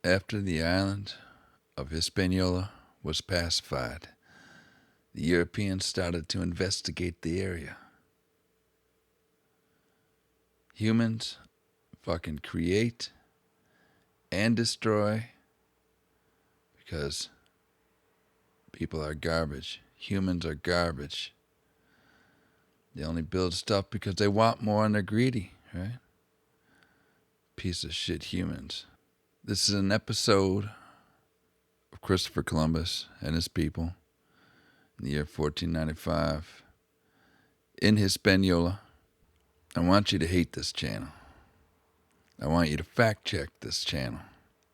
After the island of Hispaniola was pacified, the Europeans started to investigate the area. Humans fucking create and destroy because people are garbage. Humans are garbage. They only build stuff because they want more and they're greedy, right? Piece of shit humans. This is an episode of Christopher Columbus and his people in the year 1495 in Hispaniola. I want you to hate this channel. I want you to fact check this channel.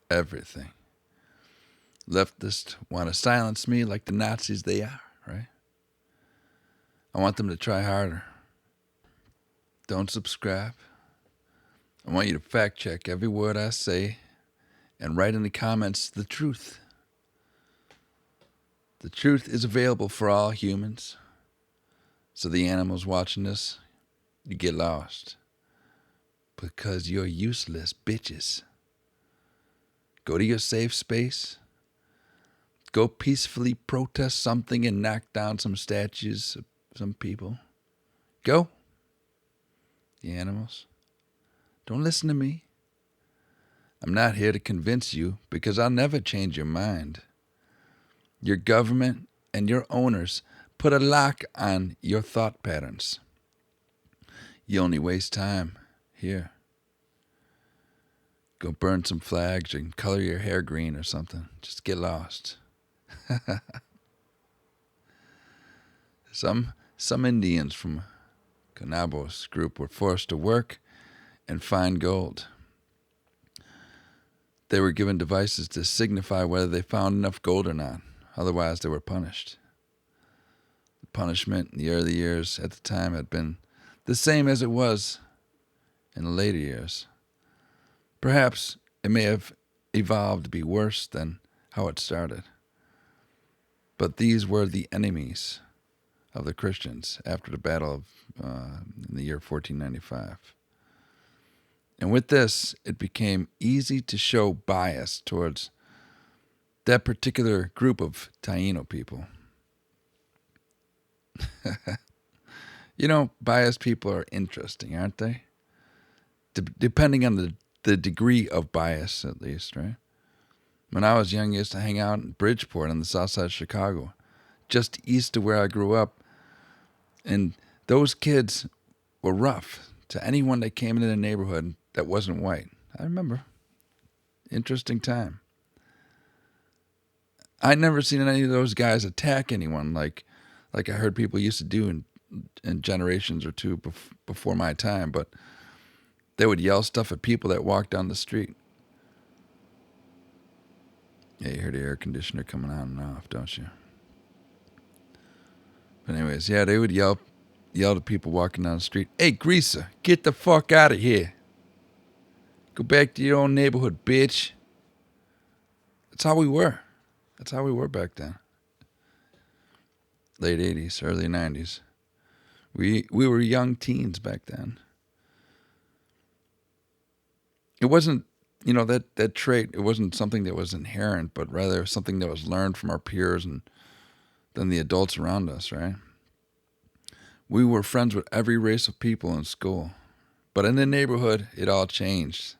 Everything. Leftists want to silence me like the Nazis they are, right? I want them to try harder. Don't subscribe. I want you to fact check every word I say and write in the comments the truth. The truth is available for all humans. So the animals watching this, you get lost. Because you're useless bitches. Go to your safe space. Go peacefully protest something and knock down some statues of some people. Go. The animals. Don't listen to me. I'm not here to convince you because I'll never change your mind. Your government and your owners put a lock on your thought patterns. You only waste time here. Go burn some flags and color your hair green or something. Just get lost. Some Indians from Canabos group were forced to work and find gold. They were given devices to signify whether they found enough gold or not. Otherwise, they were punished. The punishment in the early years at the time had been the same as it was in the later years. Perhaps it may have evolved to be worse than how it started. But these were the enemies of the Christians after the battle of in the year 1495. And with this, it became easy to show bias towards that particular group of Taino people. You know, biased people are interesting, aren't they? Depending on the degree of bias, at least, right? When I was young, I used to hang out in Bridgeport on the south side of Chicago, just east of where I grew up. And those kids were rough to anyone that came into the neighborhood that wasn't white. I remember. Interesting time. I'd never seen any of those guys attack anyone like I heard people used to do in generations or two before my time, but they would yell stuff at people that walked down the street. Yeah, you hear the air conditioner coming on and off, don't you? But anyways, yeah, they would yell to people walking down the street, "Hey, greaser, get the fuck out of here. Go back to your own neighborhood, bitch." That's how we were. That's how we were back then. Late 80s, early 90s. We were young teens back then. It wasn't, that trait, it wasn't something that was inherent, but rather something that was learned from our peers and then the adults around us, right? We were friends with every race of people in school. But in the neighborhood, it all changed.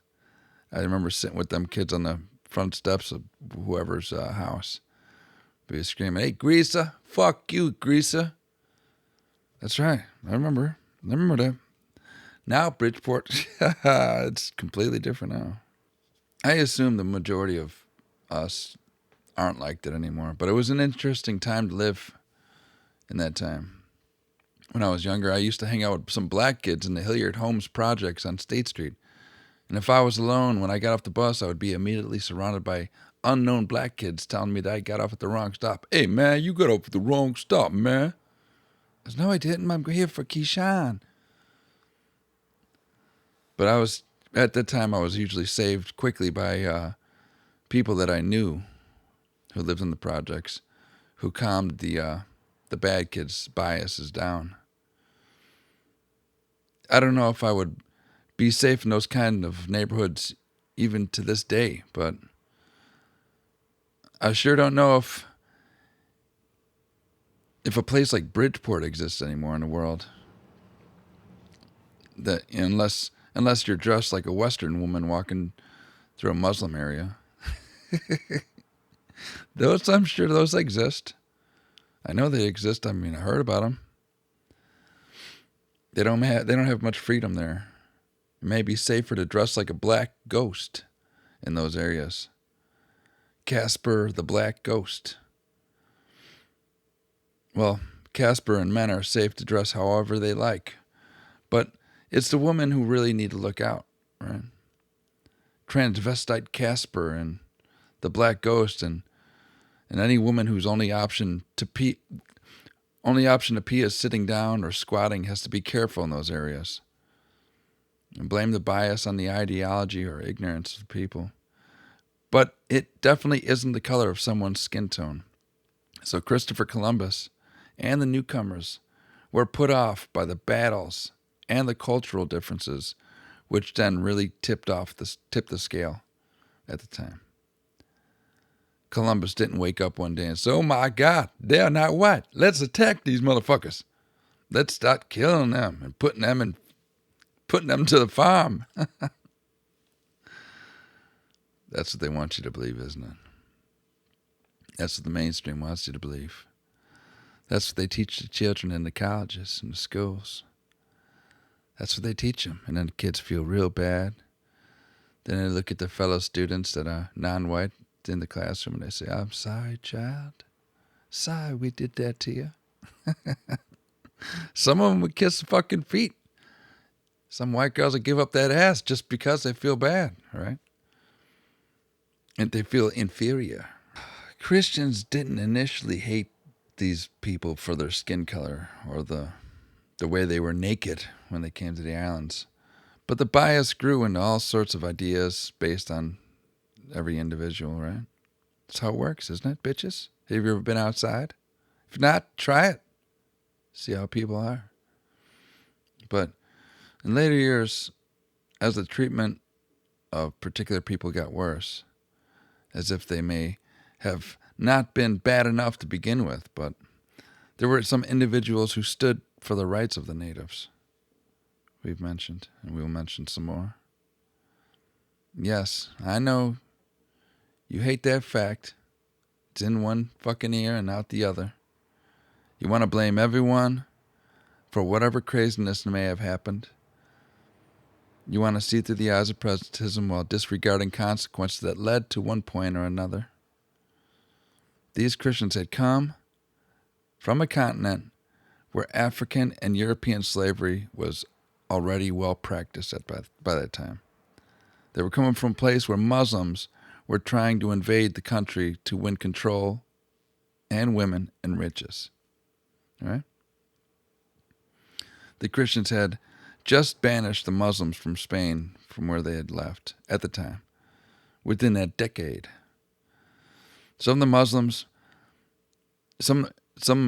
I remember sitting with them kids on the front steps of whoever's house. Be screaming, "Hey, greaser, fuck you, greaser." That's right. I remember that. Now, Bridgeport, it's completely different now. I assume the majority of us aren't like that anymore, but it was an interesting time to live in that time. When I was younger, I used to hang out with some black kids in the Hilliard Homes projects on State Street. And if I was alone, when I got off the bus, I would be immediately surrounded by unknown black kids telling me that I got off at the wrong stop. "Hey, man, you got off at the wrong stop, man." I said, "No, I didn't. I'm here for Keyshawn." But at that time, I was usually saved quickly by people that I knew who lived in the projects, who calmed the bad kids' biases down. I don't know if I would be safe in those kind of neighborhoods even to this day, but I sure don't know if a place like Bridgeport exists anymore in the world. That unless you're dressed like a Western woman walking through a Muslim area. Those, I'm sure those exist. I know they exist. I mean, I heard about them. They don't have much freedom there. It may be safer to dress like a black ghost in those areas. Casper the Black Ghost. Well, Casper and men are safe to dress however they like. But it's the women who really need to look out, right? Transvestite Casper and the Black Ghost and any woman whose only option to pee is sitting down or squatting has to be careful in those areas. And blame the bias on the ideology or ignorance of people. But it definitely isn't the color of someone's skin tone. So Christopher Columbus and the newcomers were put off by the battles and the cultural differences, which then really tipped the scale at the time. Columbus didn't wake up one day and say, "Oh my God, they're not white. Let's attack these motherfuckers. Let's start killing them and putting them to the farm." That's what they want you to believe, isn't it? That's what the mainstream wants you to believe. That's what they teach the children in the colleges and the schools. That's what they teach them. And then the kids feel real bad. Then they look at their fellow students that are non-white in the classroom and they say, "I'm sorry, child. Sorry we did that to you." Some of them would kiss the fucking feet. Some white girls would give up that ass just because they feel bad, right? And they feel inferior. Christians didn't initially hate these people for their skin color or the way they were naked when they came to the islands. But the bias grew into all sorts of ideas based on every individual, right? That's how it works, isn't it, bitches? Have you ever been outside? If not, try it. See how people are. But in later years, as the treatment of particular people got worse, as if they may have not been bad enough to begin with, but there were some individuals who stood for the rights of the natives. We've mentioned, and we'll mention some more. Yes, I know you hate that fact. It's in one fucking ear and out the other. You want to blame everyone for whatever craziness may have happened. You want to see through the eyes of presentism while disregarding consequences that led to one point or another. These Christians had come from a continent where African and European slavery was already well practiced by that time. They were coming from a place where Muslims were trying to invade the country to win control and women and riches. All right? The Christians had just banished the Muslims from Spain from where they had left at the time, within that decade. Some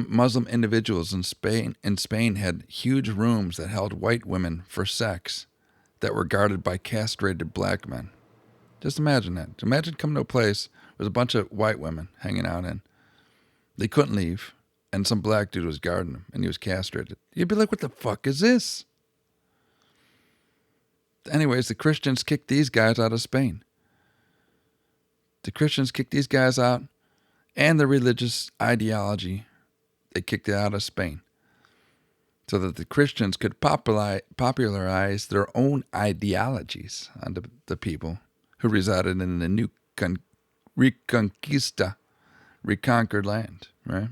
Muslim individuals in Spain had huge rooms that held white women for sex that were guarded by castrated black men. Just imagine that. Imagine coming to a place with a bunch of white women hanging out in. They couldn't leave, and some black dude was guarding them, and he was castrated. You'd be like, what the fuck is this? Anyways, the Christians kicked these guys out of Spain. The Christians kicked these guys out, and the religious ideology, they kicked it out of Spain, so that the Christians could popularize their own ideologies on the people who resided in the new reconquered land, right?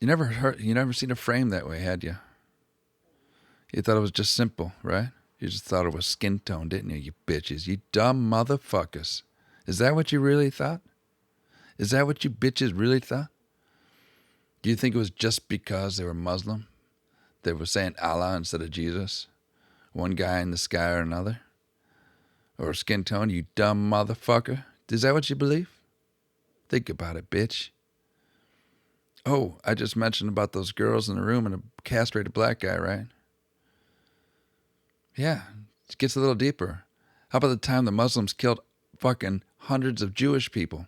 You never seen it framed that way, had you? You thought it was just simple, right? You just thought it was skin tone, didn't you, you bitches? You dumb motherfuckers. Is that what you really thought? Is that what you bitches really thought? Do you think it was just because they were Muslim? They were saying Allah instead of Jesus? One guy in the sky or another? Or skin tone, you dumb motherfucker? Is that what you believe? Think about it, bitch. Oh, I just mentioned about those girls in the room and a castrated black guy, right? Yeah, it gets a little deeper. How about the time the Muslims killed fucking hundreds of Jewish people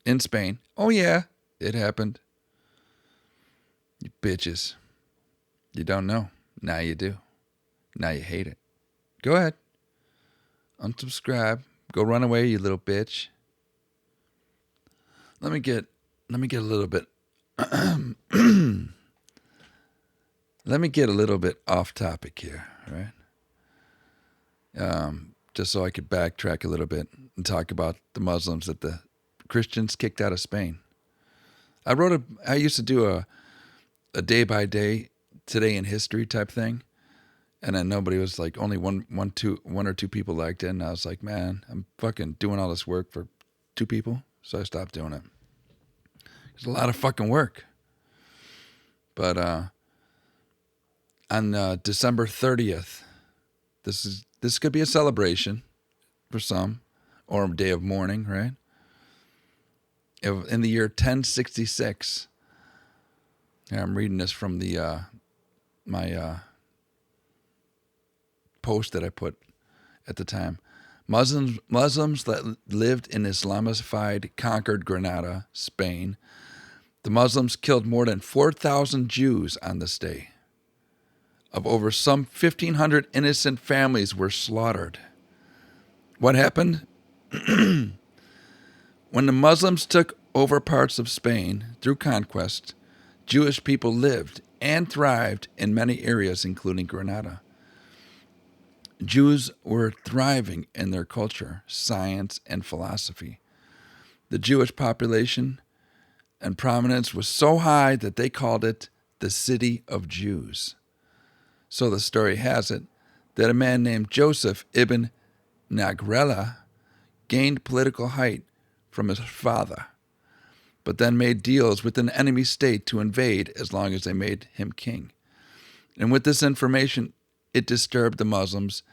in Spain. Oh, yeah, it happened. You bitches. You don't know. Now you do. Now you hate it. Go ahead. Unsubscribe. Go run away, you little bitch. Let me get a little bit let me get a little bit off topic here, right? Just so I could backtrack a little bit and talk about the Muslims that the Christians kicked out of Spain. I used to do a day by day, today in history type thing, and then nobody was like, only one or two people liked it, and I was like, man, I'm fucking doing all this work for two people, so I stopped doing it. It's a lot of fucking work. But on December 30th, this could be a celebration for some, or a day of mourning, right? In the year 1066, I'm reading this from the my post that I put at the time. Muslims that lived in Islamified conquered Granada, Spain. The Muslims killed more than 4,000 Jews on this day. Of over some 1,500 innocent families were slaughtered. What happened? When the Muslims took over parts of Spain through conquest, Jewish people lived and thrived in many areas, including Granada. Jews were thriving in their culture, science, and philosophy. The Jewish population and prominence was so high that they called it the City of Jews. So the story has it that a man named Joseph ibn Nagrela gained political height from his father, but then made deals with an enemy state to invade as long as they made him king. And with this information, it disturbed the Muslims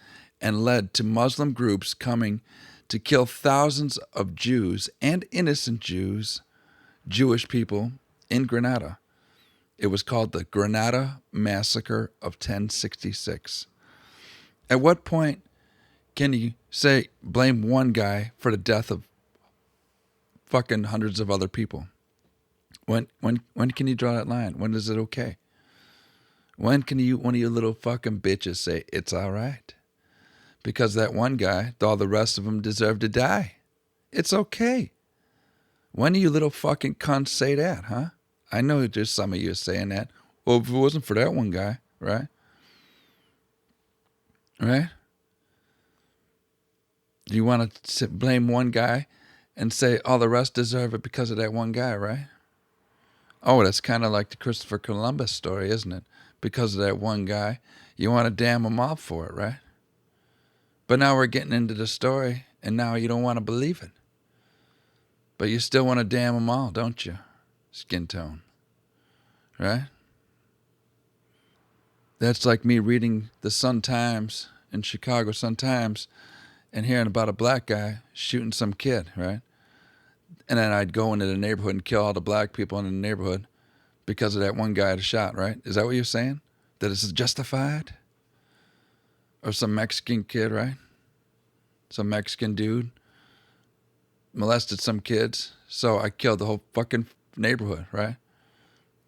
and led to Muslim groups coming to kill thousands of Jews and innocent Jewish people in Granada. It was called the Granada Massacre of 1066. At what point can you say blame one guy for the death of fucking hundreds of other people? When can you draw that line? When is it okay? When can one of you little fucking bitches say it's all right? Because that one guy, all the rest of them deserve to die. It's okay. When do you little fucking cunts say that, huh? I know there's some of you saying that. Well, if it wasn't for that one guy, right? Right? You want to blame one guy and say all the rest deserve it because of that one guy, right? Oh, that's kind of like the Christopher Columbus story, isn't it? Because of that one guy, you want to damn them all for it, right? But now we're getting into the story, and now you don't want to believe it. But you still want to damn them all, don't you? Skin tone. Right? That's like me reading the Sun-Times in Chicago Sun-Times and hearing about a black guy shooting some kid, right? And then I'd go into the neighborhood and kill all the black people in the neighborhood because of that one guy that shot, right? Is that what you're saying? That it's justified? Or some Mexican kid, right? Some Mexican dude molested some kids, so I killed the whole fucking neighborhood, right?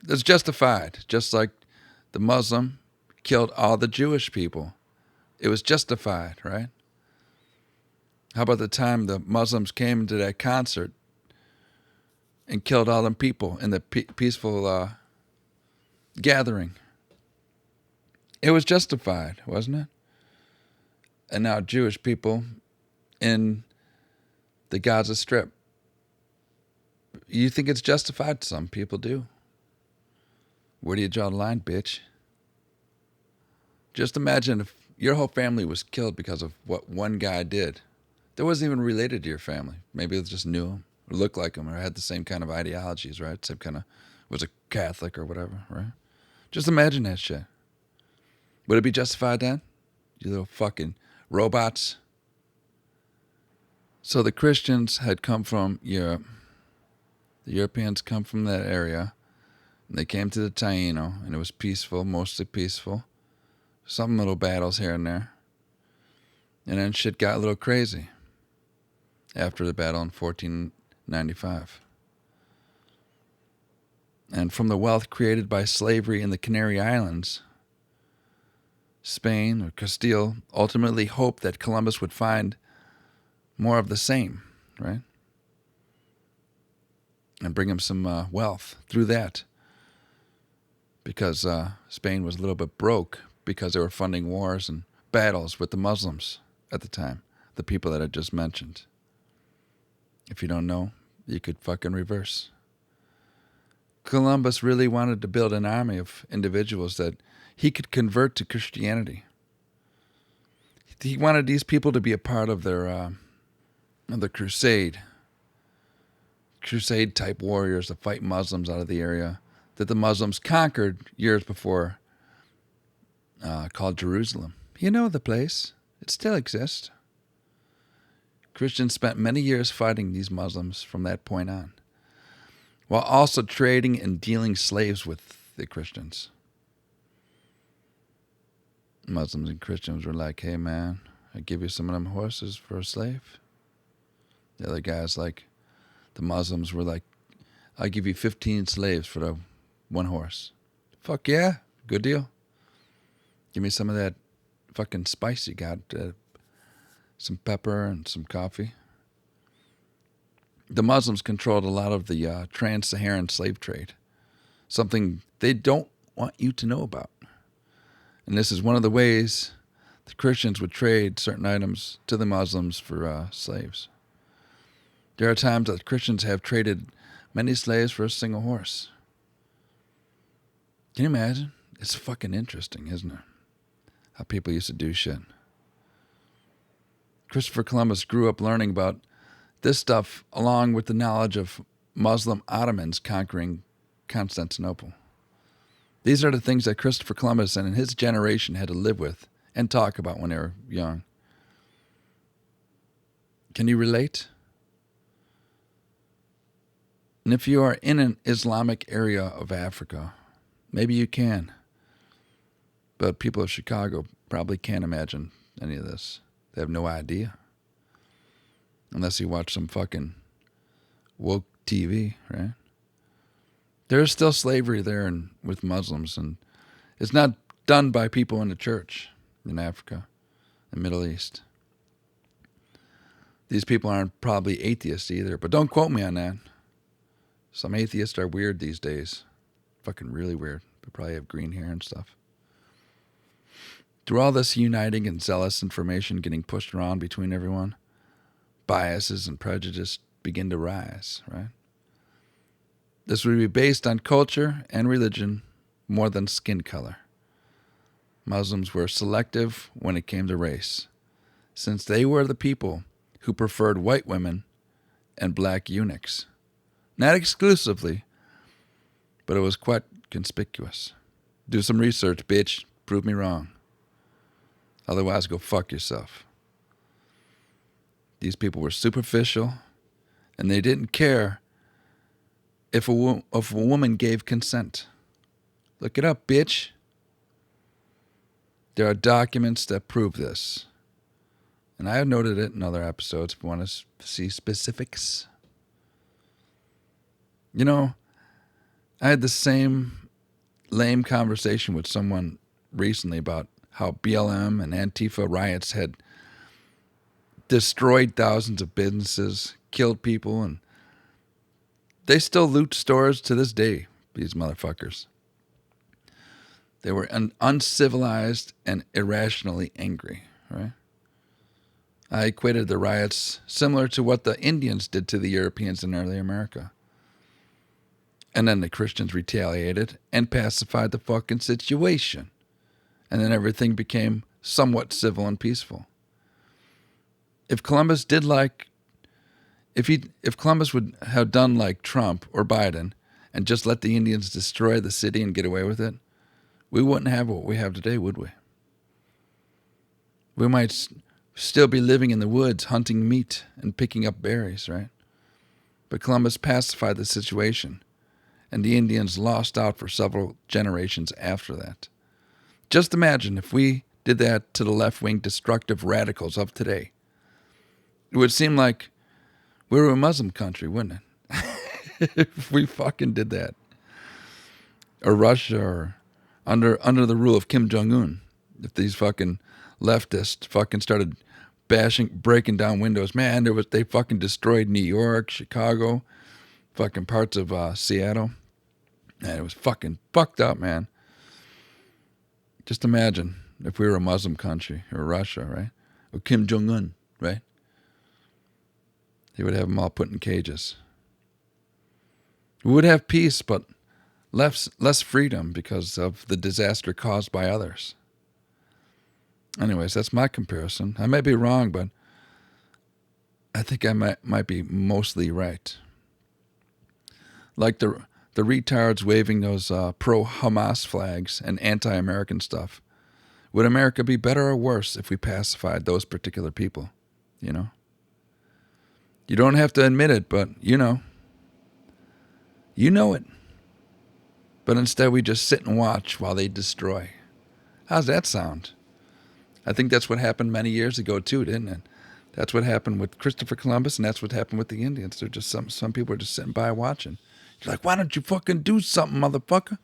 It's justified, just like the Muslim killed all the Jewish people. It was justified, right? How about the time the Muslims came to that concert and killed all them people in the peaceful gathering? It was justified, wasn't it? And now Jewish people in the Gaza Strip. You think it's justified? Some people do. Where do you draw the line, bitch? Just imagine if your whole family was killed because of what one guy did. That wasn't even related to your family. Maybe they just knew him, or looked like him, or had the same kind of ideologies, right? Same kind of, was a Catholic or whatever, right? Just imagine that shit. Would it be justified then? You little fucking robots. So the Christians had come from Europe. The Europeans come from that area. And they came to the Taino, and it was peaceful, mostly peaceful. Some little battles here and there. And then shit got a little crazy. after the battle in 1495. And from the wealth created by slavery in the Canary Islands, Spain or Castile ultimately hoped that Columbus would find more of the same, right? And bring him some wealth through that. Because Spain was a little bit broke because they were funding wars and battles with the Muslims at the time, the people that I just mentioned. If you don't know, you could fucking reverse. Columbus really wanted to build an army of individuals that he could convert to Christianity. He wanted these people to be a part of their crusade type warriors to fight Muslims out of the area that the Muslims conquered years before, called Jerusalem. You know the place. It still exists. Christians spent many years fighting these Muslims from that point on, while also trading and dealing slaves with the Christians. Muslims and Christians were like, hey man, I give you some of them horses for a slave. The other guys, like, the Muslims were like, I'll give you 15 slaves for the one horse. Fuck yeah, good deal. Give me some of that fucking spice you got, some pepper and some coffee. The Muslims controlled a lot of the trans-Saharan slave trade, something they don't want you to know about. And this is one of the ways the Christians would trade certain items to the Muslims for slaves. There are times that Christians have traded many slaves for a single horse. Can you imagine? It's fucking interesting, isn't it? How people used to do shit. Christopher Columbus grew up learning about this stuff along with the knowledge of Muslim Ottomans conquering Constantinople. These are the things that Christopher Columbus and his generation had to live with and talk about when they were young. Can you relate? And if you are in an Islamic area of Africa, maybe you can. But people of Chicago probably can't imagine any of this. They have no idea. Unless you watch some fucking woke TV, right? There's still slavery there with Muslims, and it's not done by people in the church in Africa and Middle East. These people aren't probably atheists either, but don't quote me on that. Some atheists are weird these days. Fucking really weird. They probably have green hair and stuff. Through all this uniting and zealous information getting pushed around between everyone, biases and prejudice begin to rise, right? This would be based on culture and religion more than skin color. Muslims were selective when it came to race, since they were the people who preferred white women and black eunuchs. Not exclusively, but it was quite conspicuous. Do some research, bitch. Prove me wrong. Otherwise, go fuck yourself. These people were superficial, and they didn't care if a woman gave consent. Look it up, bitch. There are documents that prove this. And I have noted it in other episodes if you want to see specifics. You know, I had the same lame conversation with someone recently about how BLM and Antifa riots had destroyed thousands of businesses, killed people, and they still loot stores to this day, these motherfuckers. They were uncivilized and irrationally angry, right? I equated the riots similar to what the Indians did to the Europeans in early America. And then the Christians retaliated and pacified the fucking situation. And then everything became somewhat civil and peaceful. If Columbus did if Columbus would have done like Trump or Biden and just let the Indians destroy the city and get away with it, we wouldn't have what we have today, would we? We might still be living in the woods, hunting meat and picking up berries, right? But Columbus pacified the situation, and the Indians lost out for several generations after that. Just imagine if we did that to the left-wing destructive radicals of today. It would seem like We were a Muslim country, wouldn't it? If we fucking did that. Or Russia, or under the rule of Kim Jong-un. If these fucking leftists fucking started breaking down windows, man, they fucking destroyed New York, Chicago, fucking parts of Seattle. Man, it was fucking fucked up, man. Just imagine if we were a Muslim country, or Russia, right? Or Kim Jong-un, right? He would have them all put in cages. We would have peace, but less freedom because of the disaster caused by others. Anyways, that's my comparison. I may be wrong, but I think I might be mostly right. Like the retards waving those pro-Hamas flags and anti-American stuff. Would America be better or worse if we pacified those particular people? You know? You don't have to admit it, but you know. You know it. But instead we just sit and watch while they destroy. How's that sound? I think that's what happened many years ago too, didn't it? That's what happened with Christopher Columbus, and that's what happened with the Indians. They're just some people are just sitting by watching. You're like, why don't you fucking do something, motherfucker?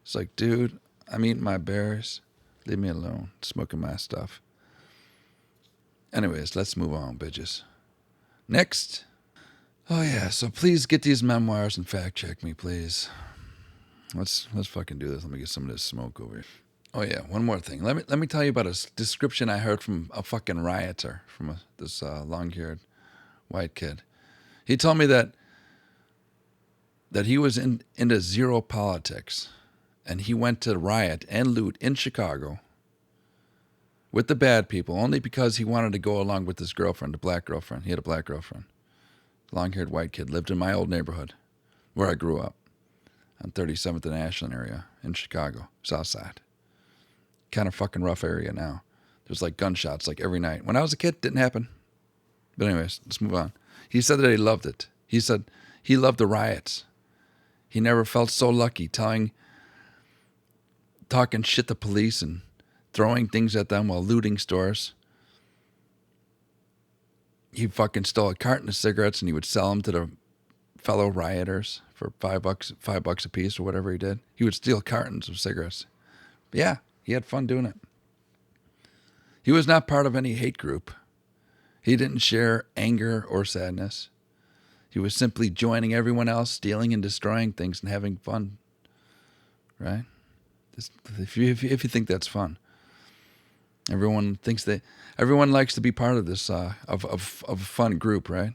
It's like, dude, I'm eating my berries. Leave me alone. Smoking my stuff. Anyways, let's move on, bitches. Next. Oh yeah, so please get these memoirs and fact check me, please. Let's fucking do this. Let me get some of this smoke over here. Oh yeah, one more thing. Let me tell you about a description I heard from a fucking rioter, from this long-haired white kid. He told me that he was into zero politics, and he went to riot and loot in Chicago with the bad people only because he wanted to go along with his girlfriend, a black girlfriend. He had a black girlfriend. Long-haired white kid, lived in my old neighborhood where I grew up on 37th and Ashland area in Chicago, South Side. Kind of fucking rough area now. There's like gunshots like every night. When I was a kid, it didn't happen. But anyways, let's move on. He said that he loved it. He said he loved the riots. He never felt so lucky talking shit to police and throwing things at them while looting stores. He fucking stole a carton of cigarettes and he would sell them to the fellow rioters for $5 a piece or whatever he did. He would steal cartons of cigarettes. But yeah, he had fun doing it. He was not part of any hate group. He didn't share anger or sadness. He was simply joining everyone else, stealing and destroying things and having fun. Right? If you think that's fun. Everyone likes to be part of this of a fun group, right?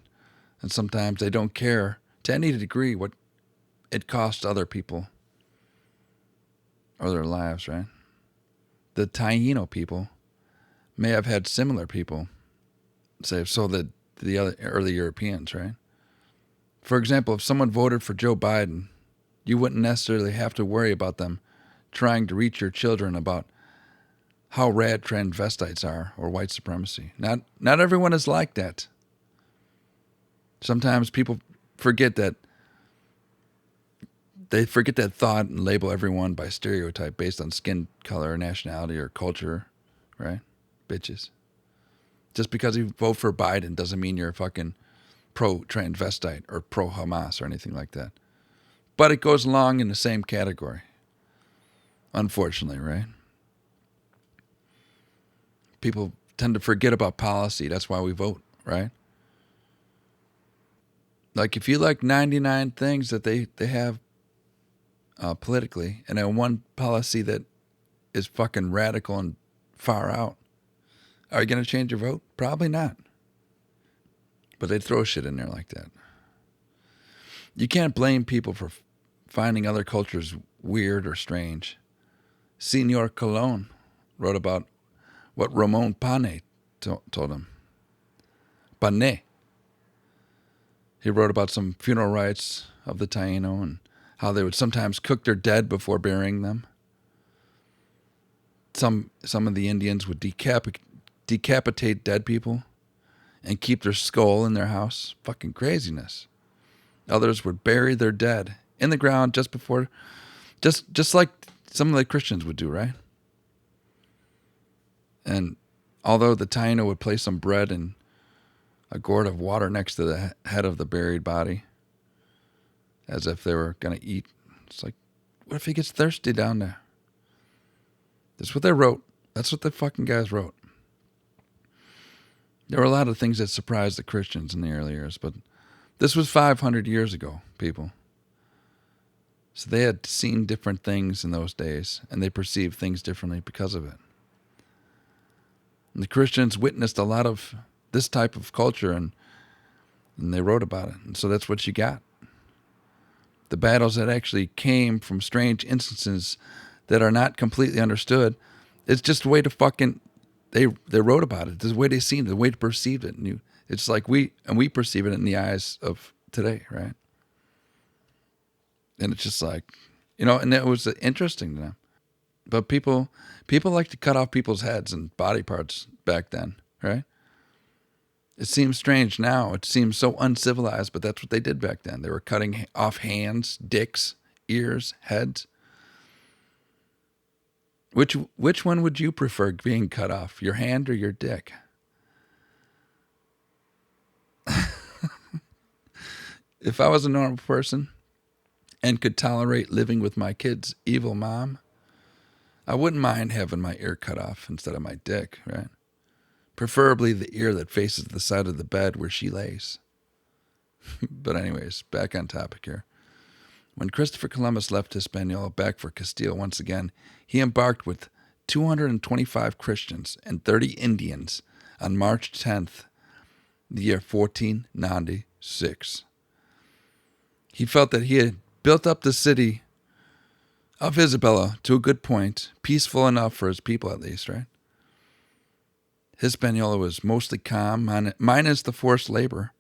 And sometimes they don't care to any degree what it costs other people or their lives, right? The Taino people may have had similar people, say, so did the other early Europeans, right? For example, if someone voted for Joe Biden, you wouldn't necessarily have to worry about them trying to reach your children about how rad transvestites are or white supremacy. Not everyone is like that. Sometimes people forget that. They forget that thought and label everyone by stereotype based on skin color, nationality, or culture, right? Bitches. Just because you vote for Biden doesn't mean you're fucking pro-transvestite or pro-Hamas or anything like that. But it goes along in the same category. Unfortunately, right? People tend to forget about policy. That's why we vote, right? Like if you like 99 things that they have politically, and then one policy that is fucking radical and far out, are you going to change your vote? Probably not. But they throw shit in there like that. You can't blame people for finding other cultures weird or strange. Senor Colon wrote about what Ramon Pane told him. Pane. He wrote about some funeral rites of the Taino and how they would sometimes cook their dead before burying them. Some of the Indians would decapitate dead people and keep their skull in their house. Fucking craziness. Others would bury their dead in the ground just like some of the Christians would do, right? And although the Taino would place some bread and a gourd of water next to the head of the buried body, as if they were going to eat. It's like, what if he gets thirsty down there? That's what they wrote. That's what the fucking guys wrote. There were a lot of things that surprised the Christians in the early years, but this was 500 years ago, people. So they had seen different things in those days, and they perceived things differently because of it. And the Christians witnessed a lot of this type of culture, and they wrote about it. And so that's what you got. The battles that actually came from strange instances that are not completely understood. It's just a way to fucking, they wrote about it. It's the way they seen it, the way they perceived it. And it's like we perceive it in the eyes of today, right? And it's just like, and it was interesting to them. But people like to cut off people's heads and body parts back then, right? It seems strange now. It seems so uncivilized, but that's what they did back then. They were cutting off hands, dicks, ears, heads. Which one would you prefer being cut off, your hand or your dick? If I was a normal person and could tolerate living with my kid's evil mom, I wouldn't mind having my ear cut off instead of my dick, right? Preferably the ear that faces the side of the bed where she lays. But anyways, back on topic here. When Christopher Columbus left Hispaniola back for Castile once again, he embarked with 225 Christians and 30 Indians on March 10th, the year 1496. He felt that he had built up the city of Isabella to a good point, peaceful enough for his people at least, right? Hispaniola was mostly calm, minus the forced labor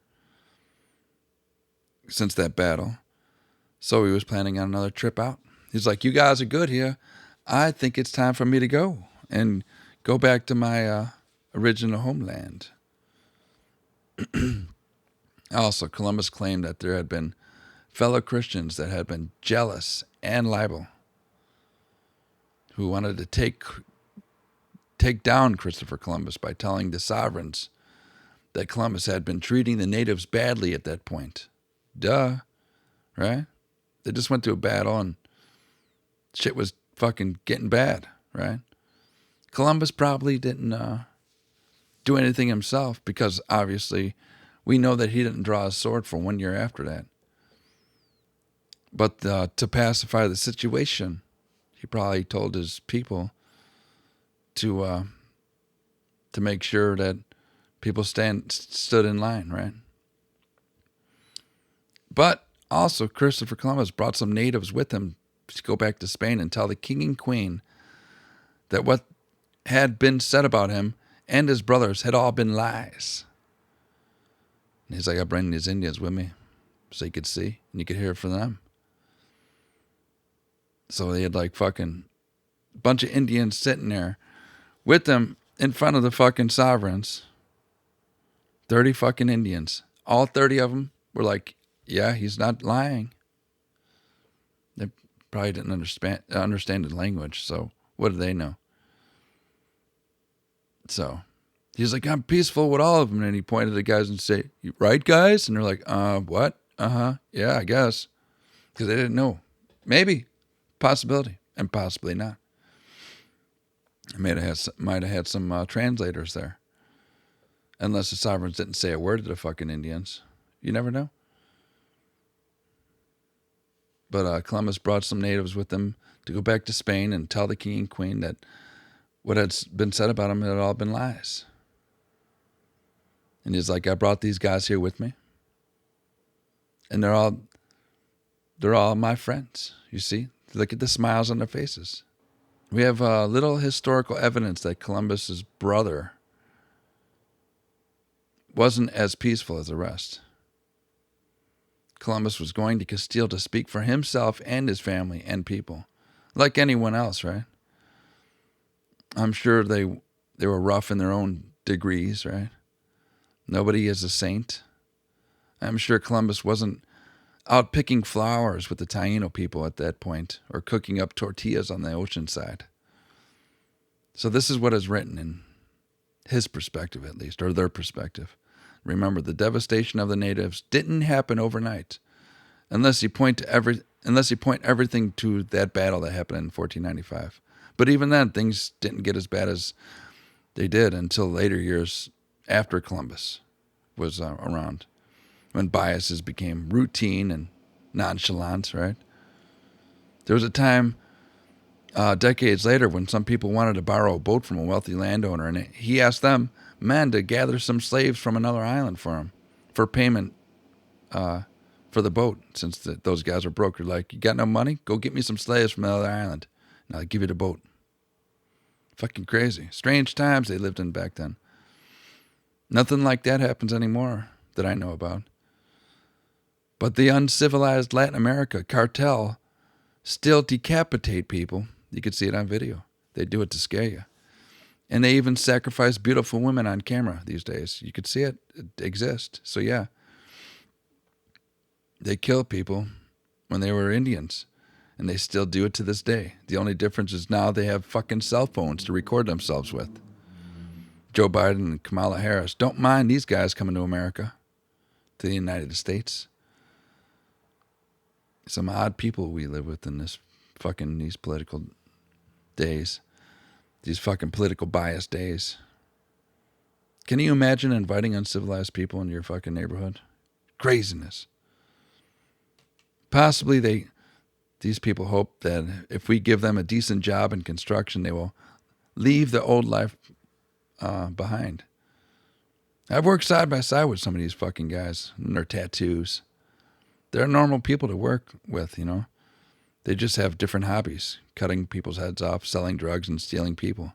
since that battle. So he was planning on another trip out. He's like, you guys are good here. I think it's time for me to go and go back to my original homeland. Also, Columbus claimed that there had been fellow Christians that had been jealous and liable, who wanted to take down Christopher Columbus by telling the sovereigns that Columbus had been treating the natives badly at that point. Duh, right? They just went to a battle and shit was fucking getting bad, right? Columbus probably didn't do anything himself because obviously we know that he didn't draw a sword for 1 year after that. But to pacify the situation, he probably told his people to make sure that people stood in line, right? But also, Christopher Columbus brought some natives with him to go back to Spain and tell the king and queen that what had been said about him and his brothers had all been lies. And he's like, I bring these Indians with me so you could see and you could hear from them. So they had like fucking bunch of Indians sitting there with them in front of the fucking sovereigns. 30 fucking Indians. All 30 of them were like, yeah, he's not lying. They probably didn't understand the language, so what do they know? So he's like, I'm peaceful with all of them. And he pointed at the guys and say, you right, guys? And they're like, what? Yeah, I guess. Because they didn't know. Maybe. Possibility. And possibly not. Might have had some translators there. Unless the sovereigns didn't say a word to the fucking Indians. You never know. But Columbus brought some natives with him to go back to Spain and tell the king and queen that what had been said about him had all been lies. And he's like, I brought these guys here with me. And they're all my friends, you see? Look at the smiles on their faces. We have little historical evidence that Columbus's brother wasn't as peaceful as the rest. Columbus was going to Castile to speak for himself and his family and people, like anyone else, right? I'm sure they were rough in their own degrees, right? Nobody is a saint. I'm sure Columbus wasn't out picking flowers with the Taino people at that point or cooking up tortillas on the ocean side. So this is what is written in his perspective, at least, or their perspective. Remember, the devastation of the natives didn't happen overnight, unless you point everything to that battle that happened in 1495. But even then, things didn't get as bad as they did until later years after Columbus was around, when biases became routine and nonchalant, right? There was a time decades later when some people wanted to borrow a boat from a wealthy landowner, and he asked them men to gather some slaves from another island for him for payment for the boat, since those guys were broke. They're like, you got no money? Go get me some slaves from another island, and I'll give you the boat. Fucking crazy. Strange times they lived in back then. Nothing like that happens anymore that I know about. But the uncivilized Latin America cartel still decapitate people. You could see it on video. They do it to scare you. And they even sacrifice beautiful women on camera these days. You could see it. It exists. So yeah. They kill people when they were Indians. And they still do it to this day. The only difference is now they have fucking cell phones to record themselves with. Joe Biden and Kamala Harris don't mind these guys coming to America, to the United States. Some odd people we live with in these political days. These fucking political bias days. Can you imagine inviting uncivilized people into your fucking neighborhood? Craziness. Possibly these people hope that if we give them a decent job in construction, they will leave the old life behind. I've worked side by side with some of these fucking guys and their tattoos. They're normal people to work with, you know. They just have different hobbies, cutting people's heads off, selling drugs, and stealing people.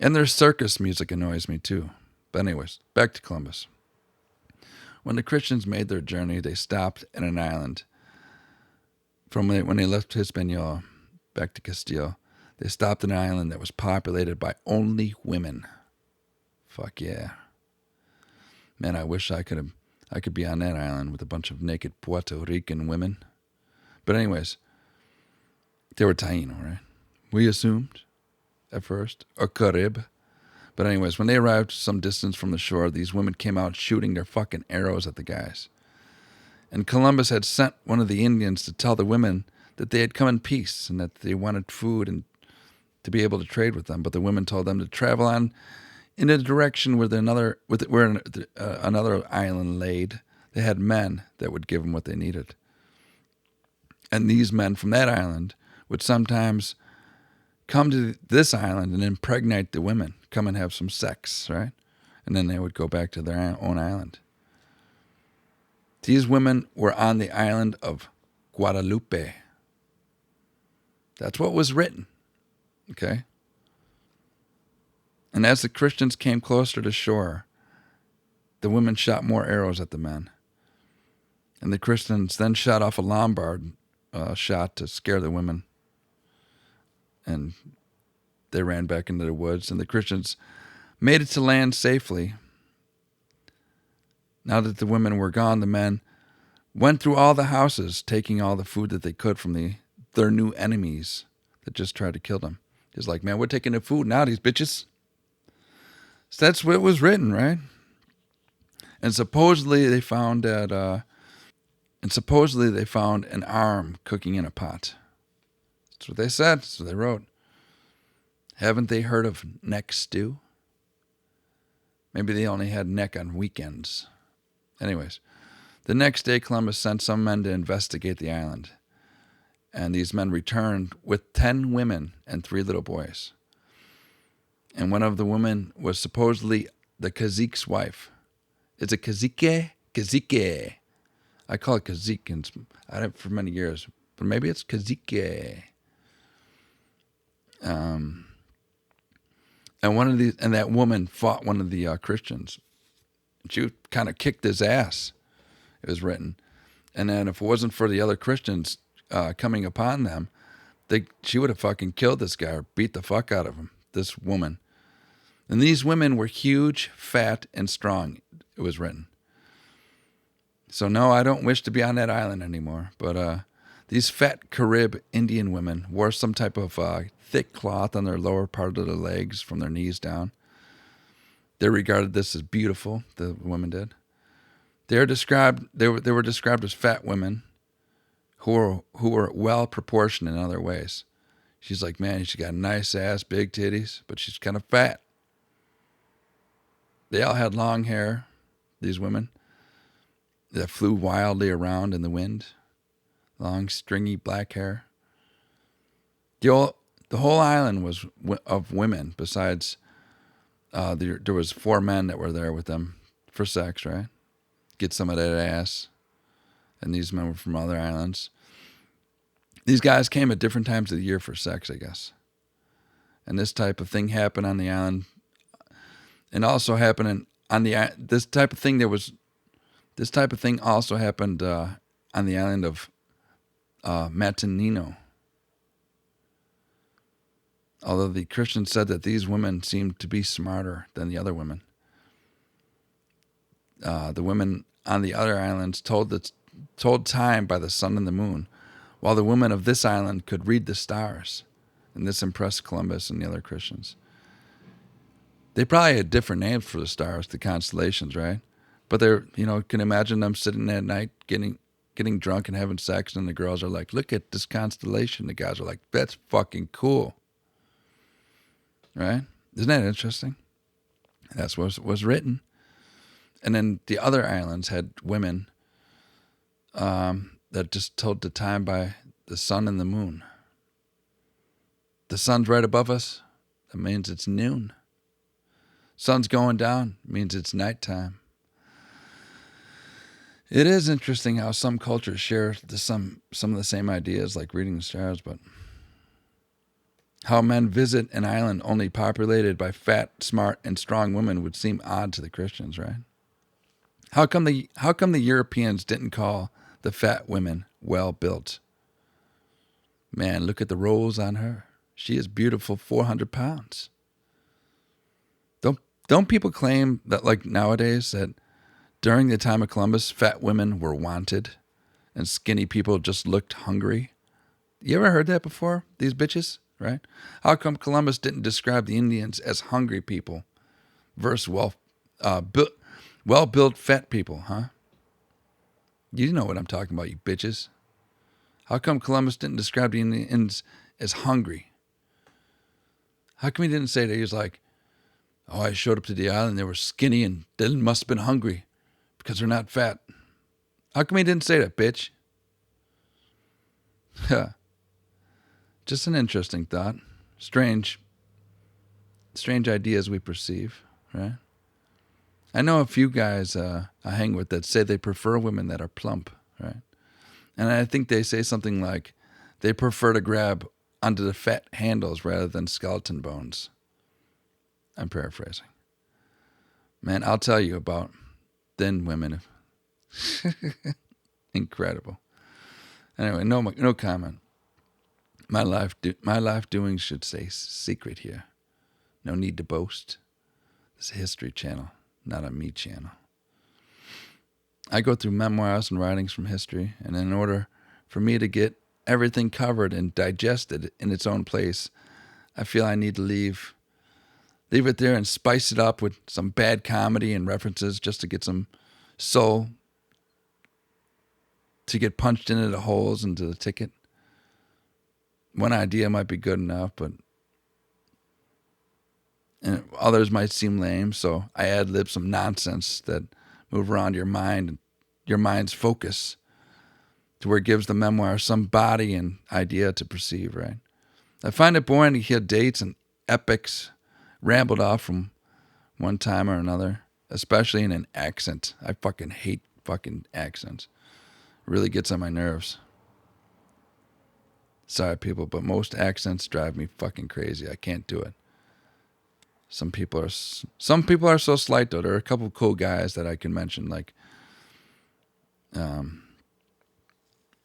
And their circus music annoys me too. But anyways, back to Columbus. When the Christians made their journey, they stopped at an island. When they left Hispaniola back to Castile, they stopped at an island that was populated by only women. Fuck yeah. Man, I wish I could be on that island with a bunch of naked Puerto Rican women. But anyways, they were Taino, right? We assumed at first, or Carib. But anyways, when they arrived some distance from the shore, these women came out shooting their fucking arrows at the guys. And Columbus had sent one of the Indians to tell the women that they had come in peace and that they wanted food and to be able to trade with them. But the women told them to travel on in a direction where another island laid. They had men that would give them what they needed. And these men from that island would sometimes come to this island and impregnate the women, come and have some sex, right? And then they would go back to their own island. These women were on the island of Guadalupe. That's what was written, okay? And as the Christians came closer to shore, the women shot more arrows at the men. And the Christians then shot off a Lombard shot to scare the women. And they ran back into the woods, and the Christians made it to land safely. Now that the women were gone, the men went through all the houses, taking all the food that they could from their new enemies that just tried to kill them. It's like, man, we're taking the food now, these bitches. So that's what was written, right? And supposedly they found an arm cooking in a pot. That's what they said. That's what they wrote. Haven't they heard of neck stew? Maybe they only had neck on weekends. Anyways, the next day Columbus sent some men to investigate the island. And these men returned with 10 women and 3 little boys. And one of the women was supposedly the cazique's wife. Is it cazique? Cazique. I call it cazique, and I had it for many years, but maybe it's cazique. And that woman fought one of the Christians. She kind of kicked his ass. It was written, and then if it wasn't for the other Christians coming upon them, she would have fucking killed this guy or beat the fuck out of him. This woman, and these women were huge, fat, and strong. It was written. So no, I don't wish to be on that island anymore. But these fat Carib Indian women wore some type of thick cloth on their lower part of their legs from their knees down. They regarded this as beautiful. The women did. They were described as fat women who were well proportioned in other ways. She's like, man, she got a nice ass, big titties, but she's kind of fat. They all had long hair, these women, that flew wildly around in the wind. Long, stringy black hair. The whole island was of women. Besides, there was 4 men that were there with them for sex, right? Get some of that ass. And these men were from other islands. These guys came at different times of the year for sex, I guess. And this type of thing happened on the island, and also happened on the this type of thing also happened on the island of Matanino. Although the Christians said that these women seemed to be smarter than the other women. The women on the other islands told time by the sun and the moon, while the women of this island could read the stars. And this impressed Columbus and the other Christians. They probably had different names for the stars, the constellations, right? But they're, can imagine them sitting at night getting drunk and having sex, and the girls are like, look at this constellation. The guys are like, that's fucking cool. Right? Isn't that interesting? That's what was written. And then the other islands had women that just told the time by the sun and the moon. The sun's right above us. That means it's noon. Sun's going down. Means it's nighttime. It is interesting how some cultures share some of the same ideas, like reading the stars, but how men visit an island only populated by fat, smart, and strong women would seem odd to the Christians, right? How come the Europeans didn't call the fat women well built? Man, look at the rolls on her. She is beautiful, 400 pounds. Don't people claim that, like nowadays, that during the time of Columbus, fat women were wanted and skinny people just looked hungry? You ever heard that before? These bitches, right? How come Columbus didn't describe the Indians as hungry people versus well-built fat people, huh? You know what I'm talking about, you bitches. How come Columbus didn't describe the Indians as hungry? How come he didn't say that? He was like, oh, I showed up to the island, they were skinny and they must have been hungry because they're not fat. How come he didn't say that, bitch? Just an interesting thought. Strange ideas we perceive, right? I know a few guys I hang with that say they prefer women that are plump, right? And I think they say something like they prefer to grab onto the fat handles rather than skeleton bones. I'm paraphrasing. Man, I'll tell you about thin women. Incredible. Anyway, no comment. My life doings should stay secret here. No need to boast. This is a history channel, not a me channel. I go through memoirs and writings from history, and in order for me to get everything covered and digested in its own place, I feel I need to leave it there and spice it up with some bad comedy and references just to get some soul to get punched into the holes into the ticket. One idea might be good enough, but and others might seem lame, so I ad-lib some nonsense that move around your mind and your mind's focus to where it gives the memoir some body and idea to perceive, right? I find it boring to hear dates and epics rambled off from one time or another, especially in an accent. I fucking hate fucking accents. It really gets on my nerves. Sorry, people, but most accents drive me fucking crazy. I can't do it. Some people are so slight, though. There are a couple of cool guys that I can mention, like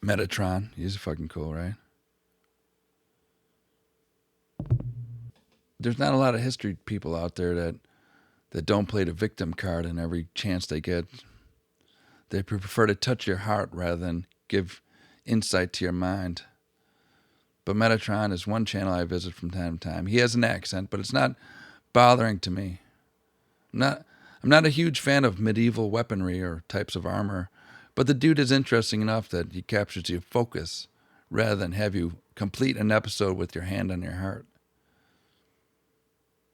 Metatron. He's fucking cool, right? There's not a lot of history people out there that don't play the victim card in every chance they get. They prefer to touch your heart rather than give insight to your mind. But Metatron is one channel I visit from time to time. He has an accent, but it's not bothering to me. Not, I'm not a huge fan of medieval weaponry or types of armor, but the dude is interesting enough that he captures your focus rather than have you complete an episode with your hand on your heart.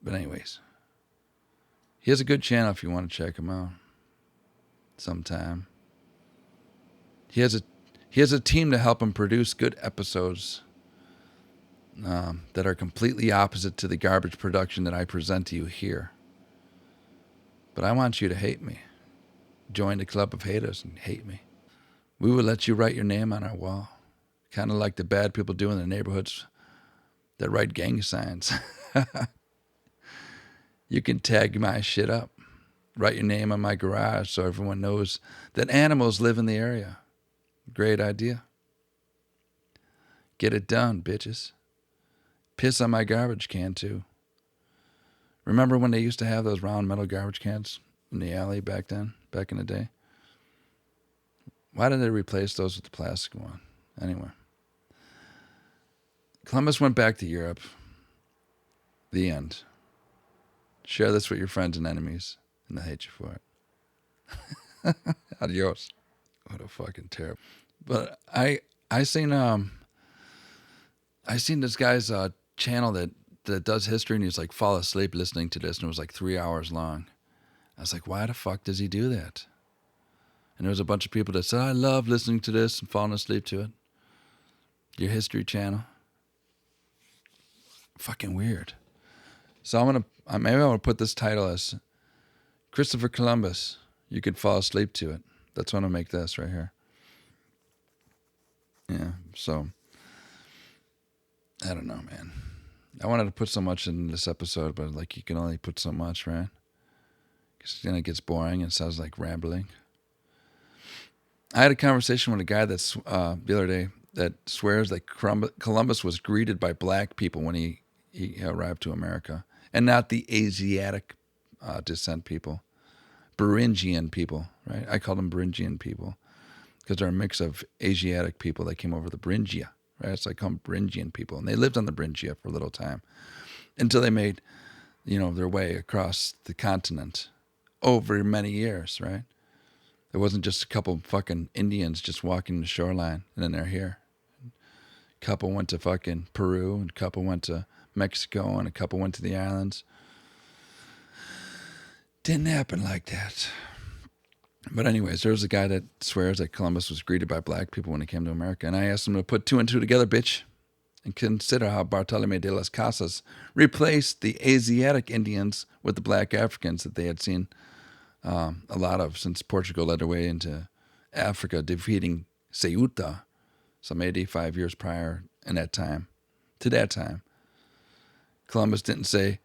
But anyways, he has a good channel if you want to check him out sometime. He has a team to help him produce good episodes that are completely opposite to the garbage production that I present to you here. But I want you to hate me. Join the club of haters and hate me. We will let you write your name on our wall, kind of like the bad people do in the neighborhoods that write gang signs. You can tag my shit up. Write your name on my garage so everyone knows that animals live in the area. Great idea. Get it done, bitches. Piss on my garbage can, too. Remember when they used to have those round metal garbage cans in the alley back then, back in the day? Why did they replace those with the plastic one? Anyway. Columbus went back to Europe. The end. Share this with your friends and enemies, and they'll hate you for it. Adios. What a fucking terrible. But I seen this guy's channel that does history, and he's like fall asleep listening to this, and it was like 3 hours long. I was like, why the fuck does he do that? And there was a bunch of people that said, I love listening to this and falling asleep to it. Your history channel. Fucking weird. So maybe I want to put this title as Christopher Columbus. You could fall asleep to it. That's what I'm gonna make this right here. Yeah, so I don't know, man. I wanted to put so much in this episode, but like you can only put so much, right? Because then it gets boring and sounds like rambling. I had a conversation with a guy that's the other day that swears that Columbus was greeted by black people when he arrived to America, and not the Asiatic descent people, Beringian people, right? I call them Beringian people because they're a mix of Asiatic people that came over the Beringia, right? So I call them Beringian people, and they lived on the Beringia for a little time until they made, their way across the continent over many years, right? It wasn't just a couple fucking Indians just walking the shoreline and then they're here. A couple went to fucking Peru, and a couple went to Mexico, and a couple went to the islands. Didn't happen like that. But anyways, there was a guy that swears that Columbus was greeted by black people when he came to America. And I asked him to put 2 and 2 together, bitch, and consider how Bartolome de las Casas replaced the Asiatic Indians with the black Africans that they had seen a lot of since Portugal led their way into Africa, defeating Ceuta some 85 years prior to that time. Columbus didn't say,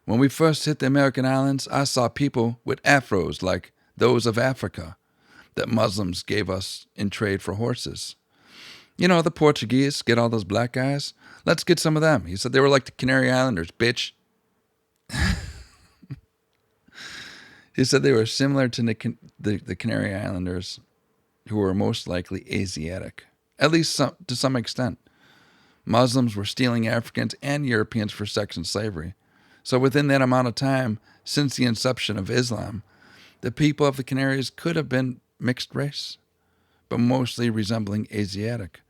when we first hit the American islands, I saw people with afros like those of Africa that Muslims gave us in trade for horses. The Portuguese get all those black guys. Let's get some of them. He said they were like the Canary Islanders, bitch. He said they were similar to the Canary Islanders, who were most likely Asiatic, at least to some extent. Muslims were stealing Africans and Europeans for sex and slavery. So within that amount of time, since the inception of Islam, the people of the Canaries could have been mixed race, but mostly resembling Asiatic,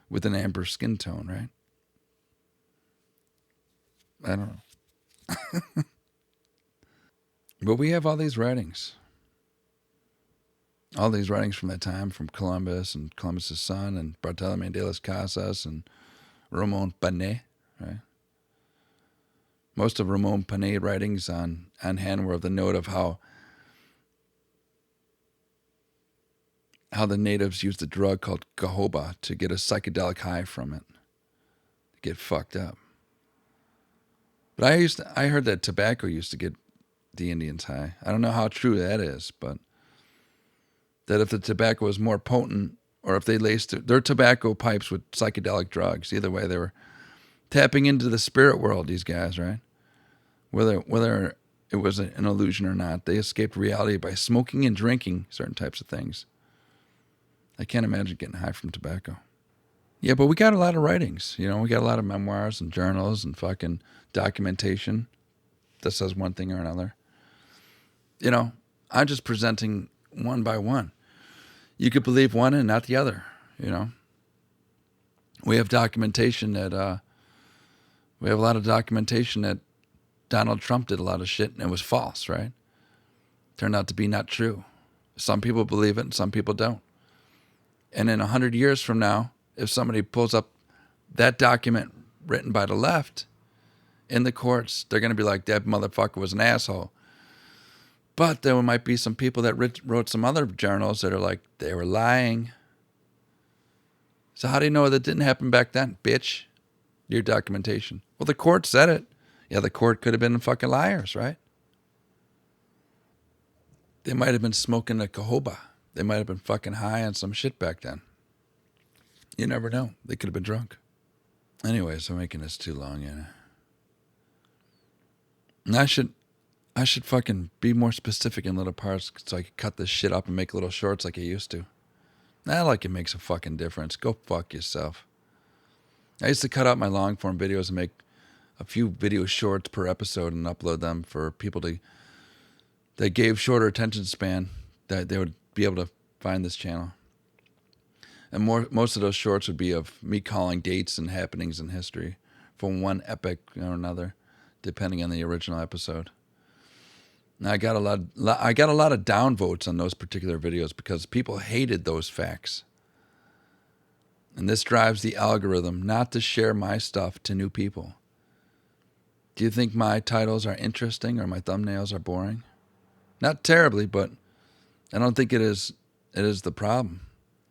with an amber skin tone, right? I don't know. But we have all these writings. All these writings from that time, from Columbus and Columbus's son and Bartolome de las Casas and Ramon Panet, right? Most of Ramon Panet writings on hand were of the note of how the natives used a drug called cahoba to get a psychedelic high from it, to get fucked up. But I heard that tobacco used to get the Indians high. I don't know how true that is, but that if the tobacco was more potent, or if they laced their tobacco pipes with psychedelic drugs, either way, they were tapping into the spirit world, these guys, right? Whether it was an illusion or not, they escaped reality by smoking and drinking certain types of things. I can't imagine getting high from tobacco. Yeah, but we got a lot of writings. We got a lot of memoirs and journals and fucking documentation that says one thing or another. You know, I'm just presenting one by one. You could believe one and not the other, you know. We have documentation that, we have a lot of documentation that Donald Trump did a lot of shit and it was false, right? Turned out to be not true. Some people believe it and some people don't. And in 100 years from now, if somebody pulls up that document written by the left in the courts, they're going to be like, that motherfucker was an asshole. But there might be some people that wrote some other journals that are like, they were lying. So how do you know that didn't happen back then, bitch? Your documentation. Well, the court said it. Yeah, the court could have been fucking liars, right? They might have been smoking a cahoba. They might have been fucking high on some shit back then. You never know. They could have been drunk. Anyways, I'm making this too long, you know. And I should fucking be more specific in little parts so I could cut this shit up and make little shorts like I used to. Not like it makes a fucking difference. Go fuck yourself. I used to cut out my long form videos and make a few video shorts per episode and upload them for people that gave shorter attention span, that they would be able to find this channel. And most of those shorts would be of me calling dates and happenings in history from one epic or another, depending on the original episode. Now I got a lot of downvotes on those particular videos because people hated those facts. And this drives the algorithm not to share my stuff to new people. Do you think my titles are interesting or my thumbnails are boring? Not terribly, but I don't think it is the problem.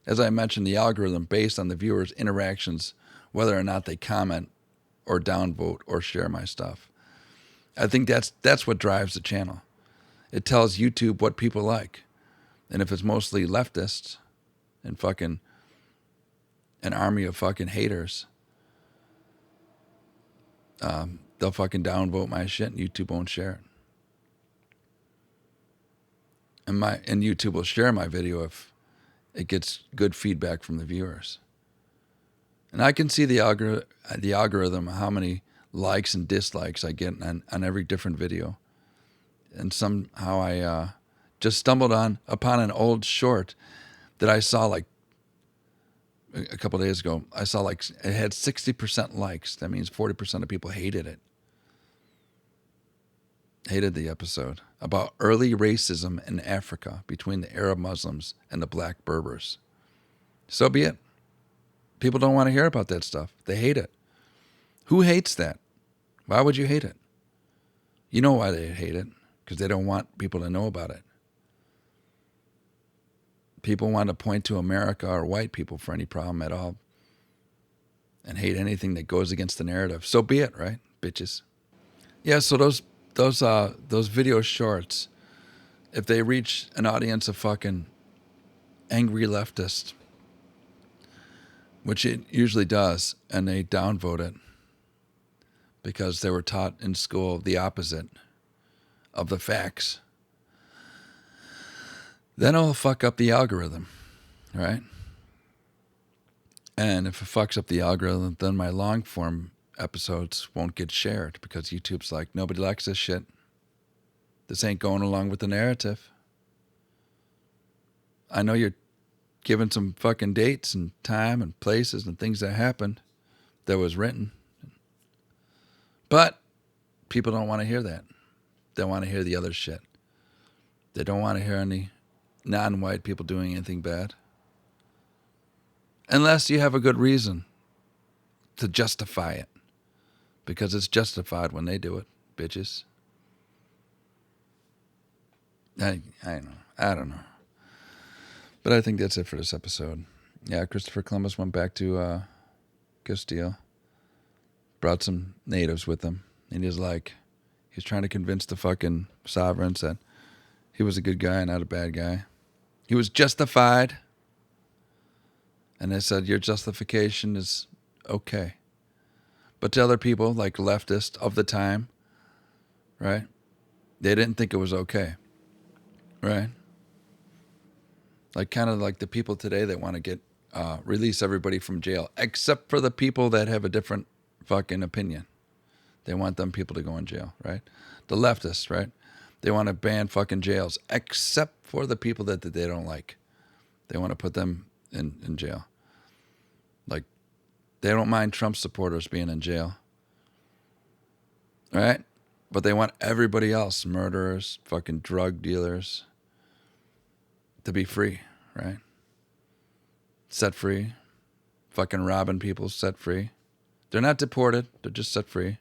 As I mentioned, the algorithm based on the viewers' interactions, whether or not they comment or downvote or share my stuff. I think that's what drives the channel. It tells YouTube what people like. And if it's mostly leftists and fucking an army of fucking haters, they'll fucking downvote my shit and YouTube won't share it. And YouTube will share my video if it gets good feedback from the viewers. And I can see the algorithm, how many likes and dislikes I get on every different video. And somehow I just stumbled upon an old short that I saw like a couple of days ago. I saw like it had 60% likes. That means 40% of people hated it. Hated the episode about early racism in Africa between the Arab Muslims and the black Berbers. So be it. People don't want to hear about that stuff. They hate it. Who hates that? Why would you hate it? You know why they hate it. Because they don't want people to know about it. People want to point to America or white people for any problem at all and hate anything that goes against the narrative. So be it, right, bitches? Yeah, so those video shorts, if they reach an audience of fucking angry leftists, which it usually does, and they downvote it because they were taught in school the opposite of the facts, then it'll fuck up the algorithm, right? And if it fucks up the algorithm, then my long form episodes won't get shared because YouTube's like, nobody likes this shit. This ain't going along with the narrative. I know you're giving some fucking dates and time and places and things that happened that was written, but people don't want to hear that. They want to hear the other shit. They don't want to hear any non-white people doing anything bad. Unless you have a good reason to justify it. Because it's justified when they do it, bitches. I don't know. But I think that's it for this episode. Yeah, Christopher Columbus went back to Castile. Brought some natives with him. And he was trying to convince the fucking sovereigns that he was a good guy, not a bad guy. He was justified. And they said, your justification is okay. But to other people, like leftists of the time, right? They didn't think it was okay, right? Like kind of like the people today that want to get release everybody from jail, except for the people that have a different fucking opinion. They want them people to go in jail, right? The leftists, right? They want to ban fucking jails, except for the people that they don't like. They want to put them in jail. Like, they don't mind Trump supporters being in jail. Right? But they want everybody else, murderers, fucking drug dealers, to be free, right? Set free. Fucking robbing people, set free. They're not deported. They're just set free.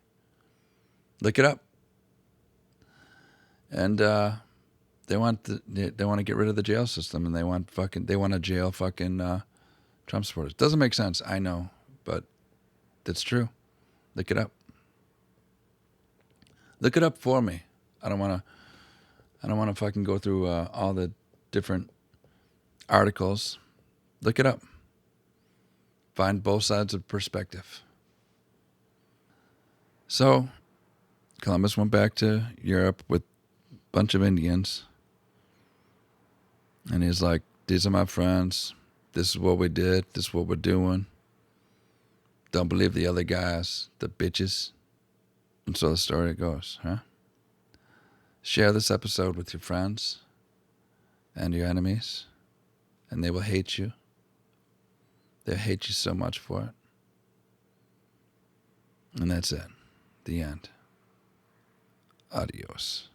Look it up. And they want to get rid of the jail system, and they want to jail fucking Trump supporters. Doesn't make sense, I know, but it's true. Look it up. Look it up for me. I don't want to fucking go through all the different articles. Look it up. Find both sides of perspective. So, Columbus went back to Europe with a bunch of Indians. And he's like, these are my friends. This is what we did. This is what we're doing. Don't believe the other guys, the bitches. And so the story goes, huh? Share this episode with your friends and your enemies, and they will hate you. They'll hate you so much for it. And that's it. The end. Adios.